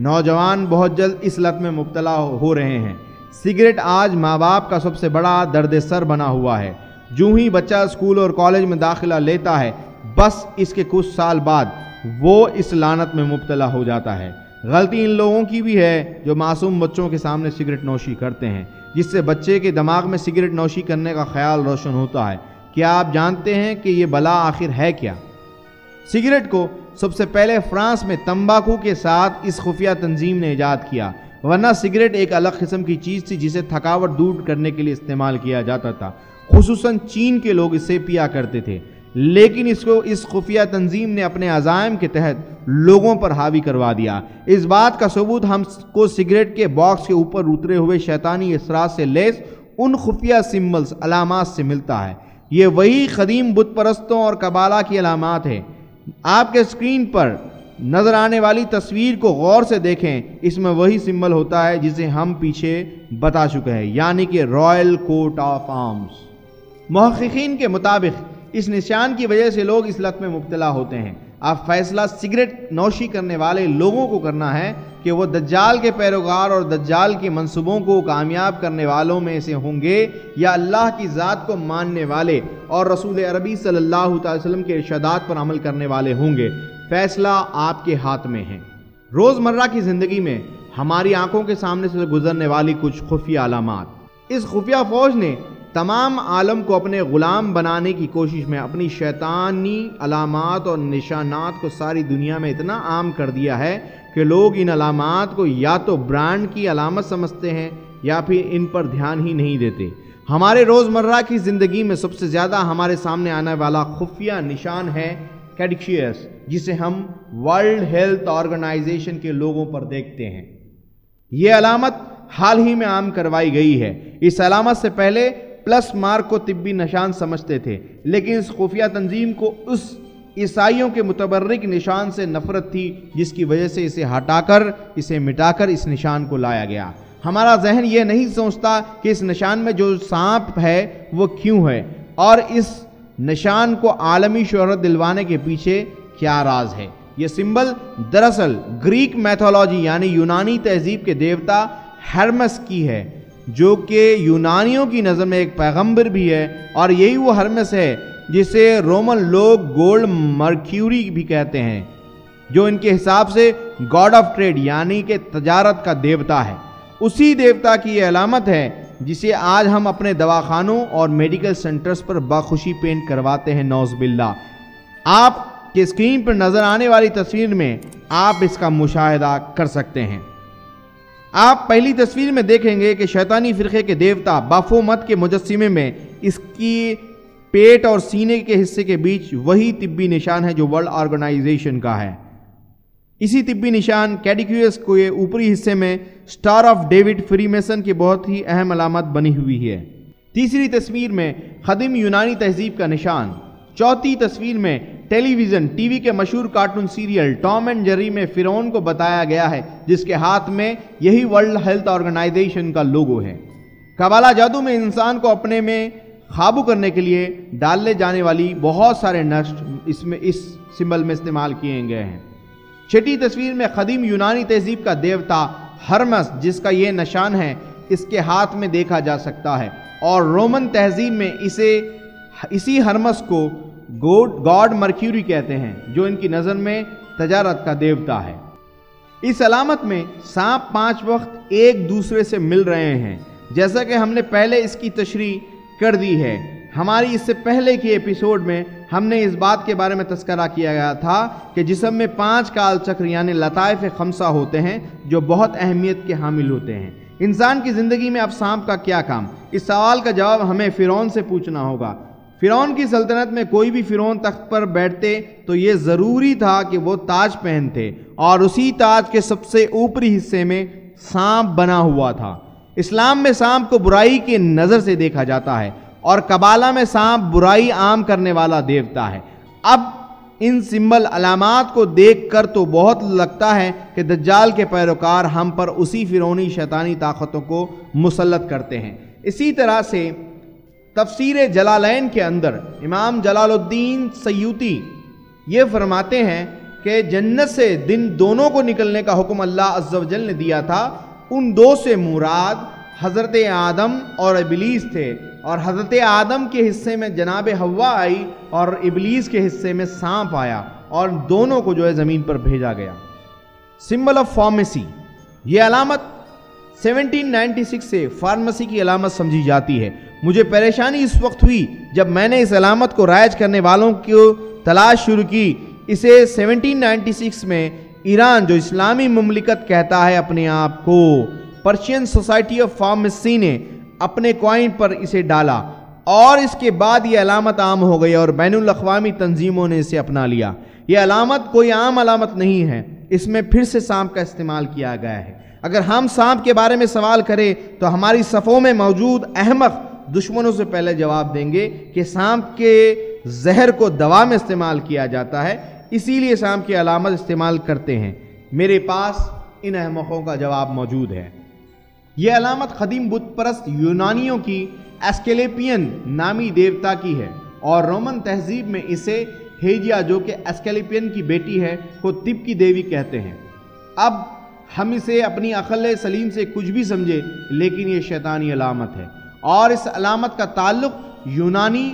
نوجوان بہت جلد اس لت میں مبتلا ہو رہے ہیں۔ سگریٹ آج ماں باپ کا سب سے بڑا درد سر بنا ہوا ہے۔ جو ہی بچہ اسکول اور کالج میں داخلہ لیتا ہے، بس اس کے کچھ سال بعد وہ اس لعنت میں مبتلا ہو جاتا ہے۔ غلطی ان لوگوں کی بھی ہے جو معصوم بچوں کے سامنے سگریٹ نوشی کرتے ہیں، جس سے بچے کے دماغ میں سگریٹ نوشی کرنے کا خیال روشن ہوتا ہے۔ کیا آپ جانتے ہیں کہ یہ بلا آخر ہے کیا؟ سگریٹ کو سب سے پہلے فرانس میں تمباکو کے ساتھ اس خفیہ تنظیم نے ایجاد کیا، ورنہ سگریٹ ایک الگ قسم کی چیز تھی جسے تھکاوٹ دور کرنے کے لیے استعمال کیا جاتا تھا۔ خصوصاً چین کے لوگ اسے پیا کرتے تھے، لیکن اس خفیہ تنظیم نے اپنے عزائم کے تحت لوگوں پر حاوی کروا دیا۔ اس بات کا ثبوت ہم کو سگریٹ کے باکس کے اوپر اترے ہوئے شیطانی اثرات سے لیس ان خفیہ سمبلز علامات سے ملتا ہے۔ یہ وہی قدیم بت پرستوں اور قبالہ کی علامات ہے۔ آپ کے اسکرین پر نظر آنے والی تصویر کو غور سے دیکھیں، اس میں وہی سمبل ہوتا ہے جسے ہم پیچھے بتا چکے ہیں، یعنی کہ رائل کوٹ آف آرمز۔ محققین کے مطابق اس نشان کی وجہ سے لوگ اس لت میں مبتلا ہوتے ہیں۔ اب فیصلہ سگریٹ نوشی کرنے والے لوگوں کو کرنا ہے کہ وہ دجال کے پیروکار اور دجال کے منصوبوں کو کامیاب کرنے والوں میں سے ہوں گے یا اللہ کی ذات کو ماننے والے اور رسول عربی صلی اللہ علیہ وسلم کے ارشادات پر عمل کرنے والے ہوں گے۔ فیصلہ آپ کے ہاتھ میں ہے۔ روزمرہ کی زندگی میں ہماری آنکھوں کے سامنے سے گزرنے والی کچھ خفیہ علامات۔ اس خفیہ فوج نے تمام عالم کو اپنے غلام بنانے کی کوشش میں اپنی شیطانی علامات اور نشانات کو ساری دنیا میں اتنا عام کر دیا ہے کہ لوگ ان علامات کو یا تو برانڈ کی علامت سمجھتے ہیں یا پھر ان پر دھیان ہی نہیں دیتے۔ ہمارے روزمرہ کی زندگی میں سب سے زیادہ ہمارے سامنے آنے والا خفیہ نشان ہے کیڈیکشیس، جسے ہم ورلڈ ہیلتھ آرگنائزیشن کے لوگوں پر دیکھتے ہیں۔ یہ علامت حال ہی میں عام کروائی گئی ہے۔ اس علامت سے پہلے پلس مارک کو طبی نشان سمجھتے تھے، لیکن اس خفیہ تنظیم کو اس عیسائیوں کے متبرک نشان سے نفرت تھی، جس کی وجہ سے اسے مٹا کر اس نشان کو لایا گیا۔ ہمارا ذہن یہ نہیں سوچتا کہ اس نشان میں جو سانپ ہے وہ کیوں ہے، اور اس نشان کو عالمی شہرت دلوانے کے پیچھے کیا راز ہے۔ یہ سمبل دراصل گریک میتھولوجی یعنی یونانی تہذیب کے دیوتا ہرمس کی ہے، جو کہ یونانیوں کی نظر میں ایک پیغمبر بھی ہے، اور یہی وہ ہرمس ہے جسے رومن لوگ گولڈ مرکیوری بھی کہتے ہیں، جو ان کے حساب سے گاڈ آف ٹریڈ یعنی کہ تجارت کا دیوتا ہے۔ اسی دیوتا کی یہ علامت ہے جسے آج ہم اپنے دواخانوں اور میڈیکل سینٹرز پر بخوشی پینٹ کرواتے ہیں، نعوذ باللہ۔ آپ کے اسکرین پر نظر آنے والی تصویر میں آپ اس کا مشاہدہ کر سکتے ہیں۔ آپ پہلی تصویر میں دیکھیں گے کہ شیطانی فرقے کے دیوتا بافومت کے مجسمے میں اس کی پیٹ اور سینے کے حصے کے بیچ وہی طبی نشان ہے جو ورلڈ آرگنائزیشن کا ہے۔ اسی طبی نشان کیڈیکیوس کے اوپری حصے میں star of David free Mason کی بہت ہی اہم علامت بنی ہوئی ہے۔ تیسری تصویر میں قدیم یونانی تہذیب کا نشان۔ چوتھی تصویر میں ٹیلی ویژن ٹی وی کے مشہور کارٹون سیریل ٹام اینڈ جیری میں فرعون کو بتایا گیا ہے، جس کے ہاتھ میں یہی ورلڈ ہیلتھ آرگنائزیشن کا لوگو ہے۔ قبالہ جادو میں انسان کو اپنے میں قابو کرنے کے لیے ڈالے جانے والی بہت سارے نقش اس سمبل میں استعمال کیے گئے ہیں۔ چھٹی تصویر میں قدیم یونانی تہذیب کا دیوتا ہرمس، جس کا یہ نشان ہے، اس کے ہاتھ میں دیکھا جا سکتا ہے، اور رومن تہذیب میں اسی ہرمس کو گاڈ مرکیوری کہتے ہیں، جو ان کی نظر میں تجارت کا دیوتا ہے۔ اس علامت میں سانپ 5 وقت ایک دوسرے سے مل رہے ہیں، جیسا کہ ہم نے پہلے اس کی تشریح کر دی ہے۔ ہماری اس سے پہلے کی ایپیسوڈ میں ہم نے اس بات کے بارے میں تذکرہ کیا گیا تھا کہ جسم میں 5 کال چکر یعنی لطائف خمسہ ہوتے ہیں، جو بہت اہمیت کے حامل ہوتے ہیں۔ انسان کی زندگی میں اب سانپ کا کیا کام؟ اس سوال کا جواب ہمیں فرعون سے پوچھنا ہوگا۔ فرعون کی سلطنت میں کوئی بھی فرعون تخت پر بیٹھتے تو یہ ضروری تھا کہ وہ تاج پہنتے، اور اسی تاج کے سب سے اوپری حصے میں سانپ بنا ہوا تھا۔ اسلام میں سانپ کو برائی کی نظر سے دیکھا جاتا ہے، اور قبالہ میں سانپ برائی عام کرنے والا دیوتا ہے۔ اب ان سمبل علامات کو دیکھ کر تو بہت لگتا ہے کہ دجال کے پیروکار ہم پر اسی فرعونی شیطانی طاقتوں کو مسلط کرتے ہیں۔ اسی طرح سے تفسیر جلالین کے اندر امام جلال الدین سیوطی یہ فرماتے ہیں کہ جنت سے دن دونوں کو نکلنے کا حکم اللہ عز و جل نے دیا تھا، ان دو سے مراد حضرت آدم اور ابلیس تھے، اور حضرت آدم کے حصے میں جناب حوا آئی اور ابلیس کے حصے میں سانپ آیا، اور دونوں کو جو ہے زمین پر بھیجا گیا۔ سمبل آف فارمیسی، یہ علامت 1796 سے فارمیسی کی علامت سمجھی جاتی ہے۔ مجھے پریشانی اس وقت ہوئی جب میں نے اس علامت کو رائج کرنے والوں کو تلاش شروع کی۔ اسے 1796 میں ایران، جو اسلامی مملکت کہتا ہے اپنے آپ کو، پرشین سوسائٹی آف فارمیسی نے اپنے کوائن پر اسے ڈالا، اور اس کے بعد یہ علامت عام ہو گئی اور بین الاقوامی تنظیموں نے اسے اپنا لیا۔ یہ علامت کوئی عام علامت نہیں ہے، اس میں پھر سے سانپ کا استعمال کیا گیا ہے۔ اگر ہم سانپ کے بارے میں سوال کریں تو ہماری صفوں میں موجود احمق دشمنوں سے پہلے جواب دیں گے کہ سانپ کے زہر کو دوا میں استعمال کیا جاتا ہے، اسی لیے سانپ کی علامت استعمال کرتے ہیں۔ میرے پاس ان احمقوں کا جواب موجود ہے۔ یہ علامت قدیم بت پرست یونانیوں کی ایسکیلیپین نامی دیوتا کی ہے، اور رومن تہذیب میں اسے ہیجیا، جو کہ ایسکیلیپین کی بیٹی ہے، کو طب کی دیوی کہتے ہیں۔ اب ہم اسے اپنی عقل سلیم سے کچھ بھی سمجھے، لیکن یہ شیطانی علامت ہے، اور اس علامت کا تعلق یونانی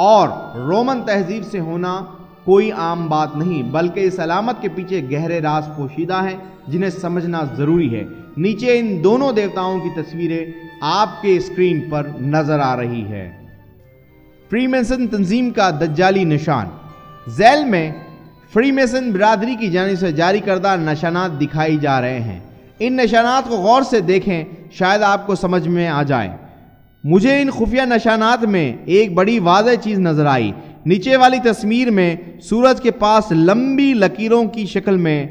اور رومن تہذیب سے ہونا کوئی عام بات نہیں، بلکہ اس علامت کے پیچھے گہرے راز پوشیدہ ہیں جنہیں سمجھنا ضروری ہے۔ نیچے ان دونوں دیوتاؤں کی تصویریں آپ کے اسکرین پر نظر آ رہی ہے۔ فری میسن تنظیم کا دجالی نشان، ذیل میں فری میسن برادری کی جانب سے جاری کردہ نشانات دکھائی جا رہے ہیں۔ ان نشانات کو غور سے دیکھیں، شاید آپ کو سمجھ میں آ جائے۔ مجھے ان خفیہ نشانات میں ایک بڑی واضح چیز نظر آئی۔ نیچے والی تصویر میں سورج کے پاس لمبی لکیروں کی شکل میں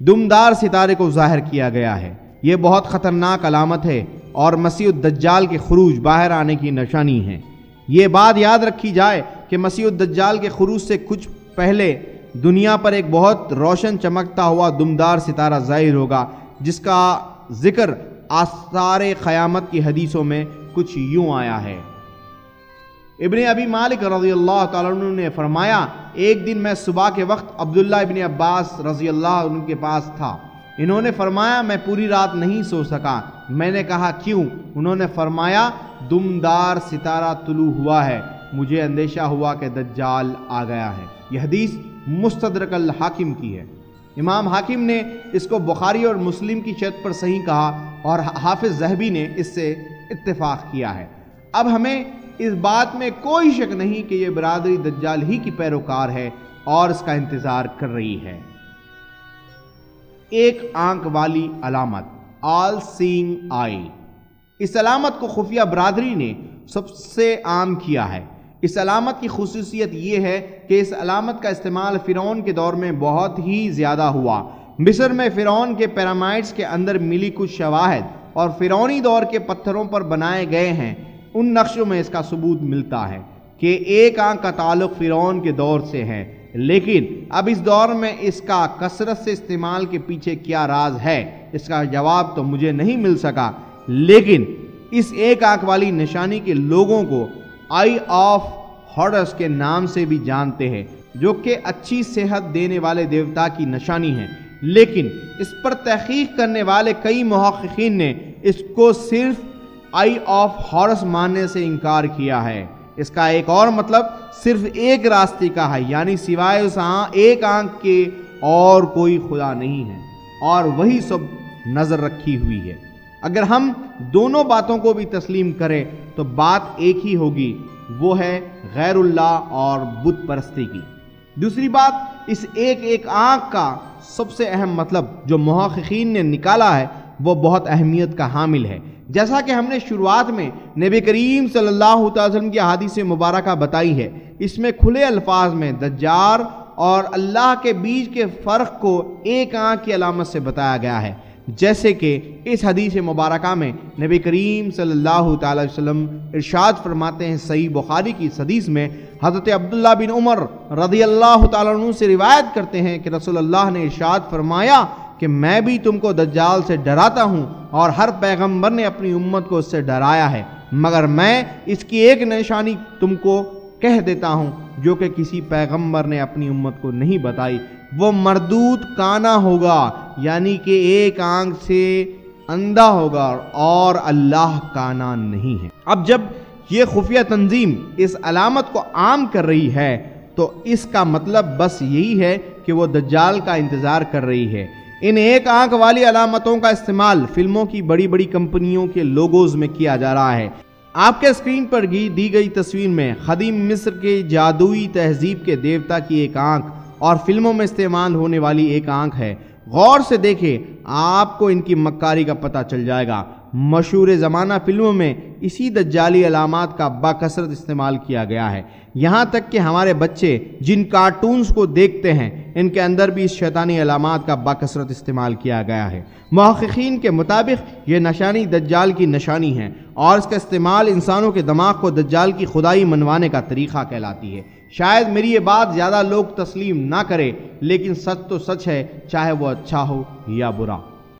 دمدار ستارے کو ظاہر کیا گیا ہے۔ یہ بہت خطرناک علامت ہے اور مسیح الدجال کے خروج باہر آنے کی نشانی ہے۔ یہ بات یاد رکھی جائے کہ مسیح الدجال کے خروج سے کچھ پہلے دنیا پر ایک بہت روشن چمکتا ہوا دمدار ستارہ ظاہر ہوگا، جس کا ذکر آثار قیامت کی حدیثوں میں کچھ یوں آیا ہے۔ ابن ابی مالک رضی اللہ تعالیٰ عنہ نے فرمایا، ایک دن میں صبح کے وقت عبداللہ ابن عباس رضی اللہ عنہ کے پاس تھا۔ انہوں نے فرمایا، میں پوری رات نہیں سو سکا۔ میں نے کہا کیوں؟ انہوں نے فرمایا، دمدار ستارہ طلوع ہوا ہے، مجھے اندیشہ ہوا کہ دجال آ گیا ہے۔ یہ حدیث مستدرک الحاکم کی ہے۔ امام حاکم نے اس کو بخاری اور مسلم کی شرط پر صحیح کہا، اور حافظ ذہبی نے اس سے اتفاق کیا ہے۔ اب ہمیں اس بات میں کوئی شک نہیں کہ یہ برادری دجال ہی کی پیروکار ہے اور اس کا انتظار کر رہی ہے۔ ایک آنکھ والی علامت، آل سینگ آئی، اس علامت کو خفیہ برادری نے سب سے عام کیا ہے۔ اس علامت کی خصوصیت یہ ہے کہ اس علامت کا استعمال فرعون کے دور میں بہت ہی زیادہ ہوا۔ مصر میں فرعون کے پیرامائڈز کے اندر ملی کچھ شواہد اور فرعونی دور کے پتھروں پر بنائے گئے ہیں، ان نقشوں میں اس کا ثبوت ملتا ہے کہ ایک آنکھ کا تعلق فرعون کے دور سے ہے۔ لیکن اب اس دور میں اس کا کثرت سے استعمال کے پیچھے کیا راز ہے، اس کا جواب تو مجھے نہیں مل سکا، لیکن اس ایک آنکھ والی نشانی کے لوگوں کو آئی آف ہارس کے نام سے بھی جانتے ہیں، جو کہ اچھی صحت دینے والے دیوتا کی نشانی ہے۔ لیکن اس پر تحقیق کرنے والے کئی محققین نے اس کو صرف آئی آف ہارس ماننے سے انکار کیا ہے۔ اس کا ایک اور مطلب صرف ایک راستے کا ہے، یعنی سوائے اس ایک آنکھ کے اور کوئی خدا نہیں ہے، اور وہی سب نظر رکھی ہوئی ہے۔ اگر ہم دونوں باتوں کو بھی تسلیم کریں تو بات ایک ہی ہوگی، وہ ہے غیر اللہ اور بت پرستی کی۔ دوسری بات، اس ایک آنکھ کا سب سے اہم مطلب جو محققین نے نکالا ہے وہ بہت اہمیت کا حامل ہے۔ جیسا کہ ہم نے شروعات میں نبی کریم صلی اللہ علیہ وسلم کی احادیث مبارکہ بتائی ہے، اس میں کھلے الفاظ میں دجال اور اللہ کے بیچ کے فرق کو ایک آنکھ کی علامت سے بتایا گیا ہے۔ جیسے کہ اس حدیث مبارکہ میں نبی کریم صلی اللہ تعالی وسلم ارشاد فرماتے ہیں، صحیح بخاری کی اس حدیث میں حضرت عبداللہ بن عمر رضی اللہ تعالیٰ عنہ سے روایت کرتے ہیں کہ رسول اللہ نے ارشاد فرمایا کہ میں بھی تم کو دجال سے ڈراتا ہوں، اور ہر پیغمبر نے اپنی امت کو اس سے ڈرایا ہے، مگر میں اس کی ایک نشانی تم کو کہہ دیتا ہوں جو کہ کسی پیغمبر نے اپنی امت کو نہیں بتائی، وہ مردود کانا ہوگا، یعنی کہ ایک آنکھ سے اندھا ہوگا اور اللہ کانا نہیں ہے۔ اب جب یہ خفیہ تنظیم اس علامت کو عام کر رہی ہے تو اس کا مطلب بس یہی ہے کہ وہ دجال کا انتظار کر رہی ہے۔ ان ایک آنکھ والی علامتوں کا استعمال فلموں کی بڑی بڑی کمپنیوں کے لوگوز میں کیا جا رہا ہے۔ آپ کے اسکرین پر دی گئی تصویر میں قدیم مصر کے جادوئی تہذیب کے دیوتا کی ایک آنکھ اور فلموں میں استعمال ہونے والی ایک آنکھ ہے۔ غور سے دیکھیں، آپ کو ان کی مکاری کا پتہ چل جائے گا۔ مشہور زمانہ فلموں میں اسی دجالی علامات کا بکثرت استعمال کیا گیا ہے، یہاں تک کہ ہمارے بچے جن کارٹونز کو دیکھتے ہیں ان کے اندر بھی اس شیطانی علامات کا بکثرت استعمال کیا گیا ہے۔ محققین کے مطابق یہ نشانی دجال کی نشانی ہے اور اس کا استعمال انسانوں کے دماغ کو دجال کی خدائی منوانے کا طریقہ کہلاتی ہے۔ شاید میری یہ بات زیادہ لوگ تسلیم نہ کریں، لیکن سچ تو سچ ہے، چاہے وہ اچھا ہو یا برا۔